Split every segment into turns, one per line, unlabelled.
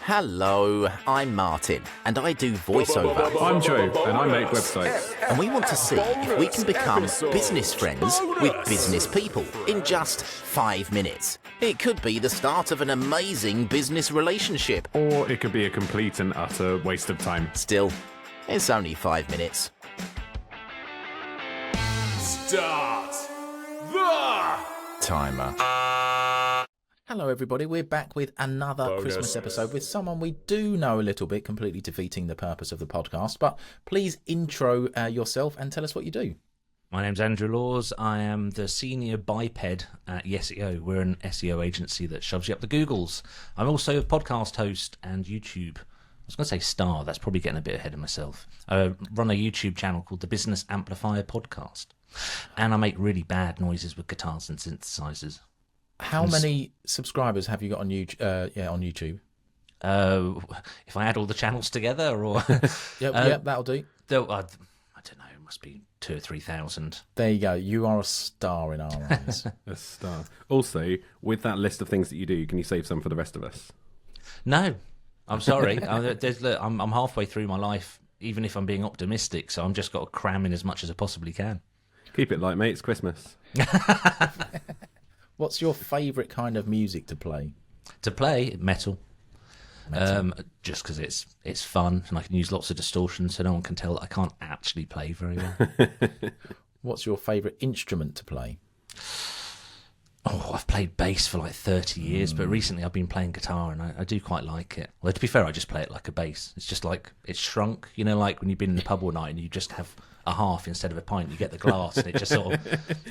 Hello, I'm Martin, and I do voiceover.
I'm Joe, and I make websites.
And we want to see if we can become business friends with business people in just 5 minutes. It could be the start of an amazing business relationship.
Or it could be a complete and utter waste of time.
Still, it's only 5 minutes.
Start the
Timer. Hello everybody, we're back with another Christmas episode with someone we do know a little bit, completely defeating the purpose of the podcast. But please intro yourself and tell us what you do.
My name's Andrew Laws. I am the senior biped at SEO. We're an SEO agency that shoves you up the Googles. I'm also a podcast host and YouTube. I was going to say star, that's probably getting a bit ahead of myself. I run a YouTube channel called the Business Amplifier Podcast. And I make really bad noises with guitars and synthesizers.
How many subscribers have you got on YouTube?
If I add all the channels together, or
Yep, that'll do.
I don't know. It must be 2,000 or 3,000.
There you go. You are a star in our eyes.
A star. Also, with that list of things that you do, can you save some for the rest of us?
No, I'm sorry. I'm halfway through my life, even if I'm being optimistic. So I'm just got to cram in as much as I possibly can.
Keep it light, mate. It's Christmas.
What's your favourite kind of music to play?
To play metal. Just because it's fun and I can use lots of distortion, so no one can tell that I can't actually play very well.
What's your favourite instrument to play?
Oh, I've played bass for like 30 years, but recently I've been playing guitar and I do quite like it. Well, to be fair, I just play it like a bass. It's just like it's shrunk, you know, like when you've been in the pub all night and you just have a half instead of a pint, you get the glass and it just sort of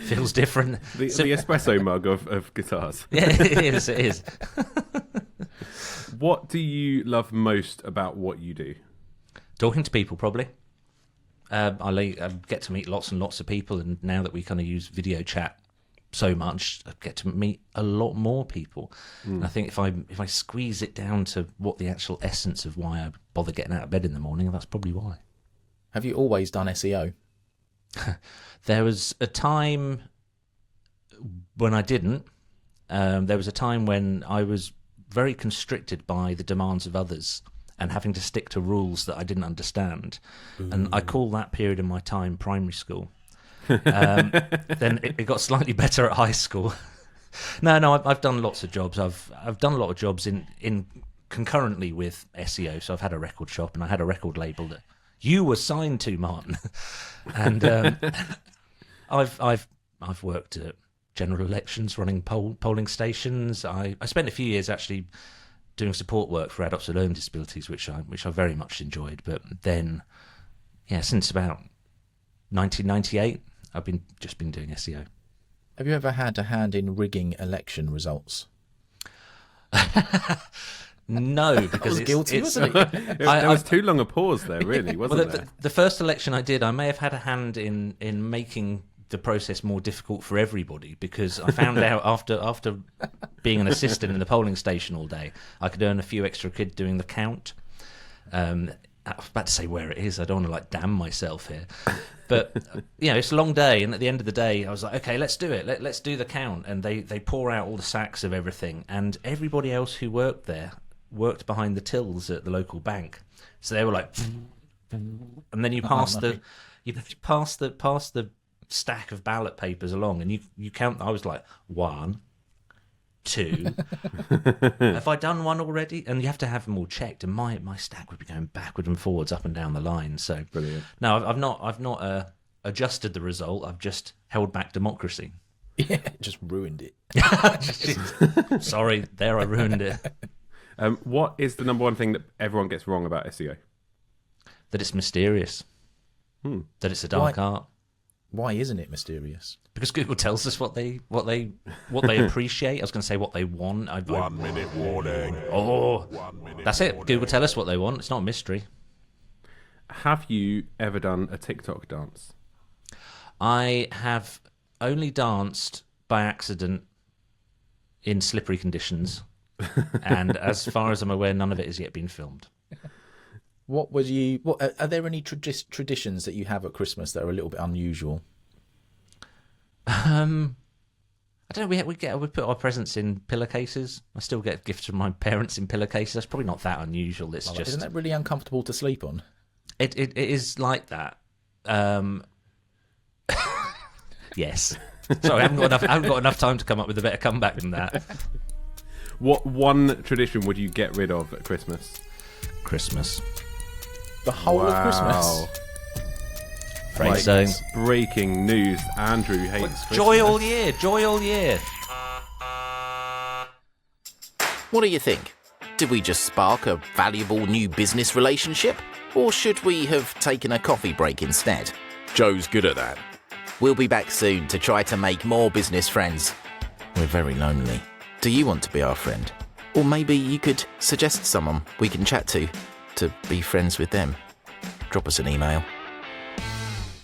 feels different.
The espresso mug of guitars.
Yeah, it is.
What do you love most about what you do?
Talking to people, probably. I get to meet lots and lots of people, and now that we kind of use video chat so much, I get to meet a lot more people. I think if I squeeze it down to what the actual essence of why I bother getting out of bed in the morning, that's probably why.
Have you always done SEO?
There was a time when I didn't. There was a time when I was very constricted by the demands of others and having to stick to rules that I didn't understand. And I call that period in my time primary school. Then it got slightly better at high school. No, I've done lots of jobs. I've done a lot of jobs in concurrently with SEO. So I've had a record shop and I had a record label that you were signed to, Martin. And I've worked at general elections, running polling stations. I spent a few years actually doing support work for adults with learning disabilities, which I very much enjoyed. But then, since about 1998, I've just been doing SEO.
Have you ever had a hand in rigging election results?
No, because
it's guilty, wasn't it?
There was too long a pause there, really, wasn't there?
The first election I did, I may have had a hand in making the process more difficult for everybody, because I found out after being an assistant in the polling station all day, I could earn a few extra quid doing the count. I was about to say where it is. I don't want to damn myself here, but it's a long day, and at the end of the day, I was like, okay, let's do it. Let's do the count, and they pour out all the sacks of everything, and everybody else who worked there worked behind the tills at the local bank, so they were like, and then you pass the stack of ballot papers along, and you count. I was like, 1, 2. Have I done one already? And you have to have them all checked, and my stack would be going backward and forwards, up and down the line. So
brilliant.
No, I've not adjusted the result. I've just held back democracy.
Yeah, just ruined it.
Sorry, there I ruined it.
What is the number one thing that everyone gets wrong about SEO?
That it's mysterious. That it's a dark art.
Why isn't it mysterious?
Because Google tells us what they appreciate. I was going to say what they want.
1 minute warning.
Oh,
1 minute
that's it.
warning.
Google tell us what they want. It's not a mystery.
Have you ever done a TikTok dance?
I have only danced by accident in slippery conditions, and as far as I'm aware, none of it has yet been filmed.
What are there any traditions that you have at Christmas that are a little bit unusual?
I don't know. We put our presents in pillowcases. I still get gifts from my parents in pillowcases. That's probably not that unusual. It's just
Isn't that really uncomfortable to sleep on?
it is like that. Yes. Sorry, I haven't got enough time to come up with a better comeback than that.
What one tradition would you get rid of at Christmas?
Christmas.
The whole of Christmas.
Frank saying,
Breaking news: Andrew hates Christmas.
joy all year, joy all year.
What do you think? Did we just spark a valuable new business relationship? Or should we have taken a coffee break instead?
Joe's good at that.
We'll be back soon to try to make more business friends. We're very lonely. Do you want to be our friend? Or maybe you could suggest someone we can chat to be friends with them. Drop us an email.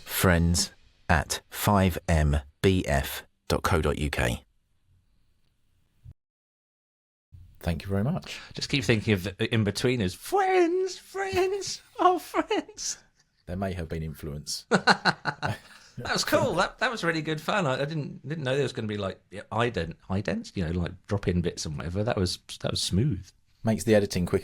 friends@5mbf.co.uk.
Thank you very much.
Just keep thinking of in-betweeners. Friends, oh friends.
There may have been influence.
That was cool. That was really good fun. I didn't know there was going to be like idents, like drop-in bits and whatever. That was smooth.
Makes the editing quicker,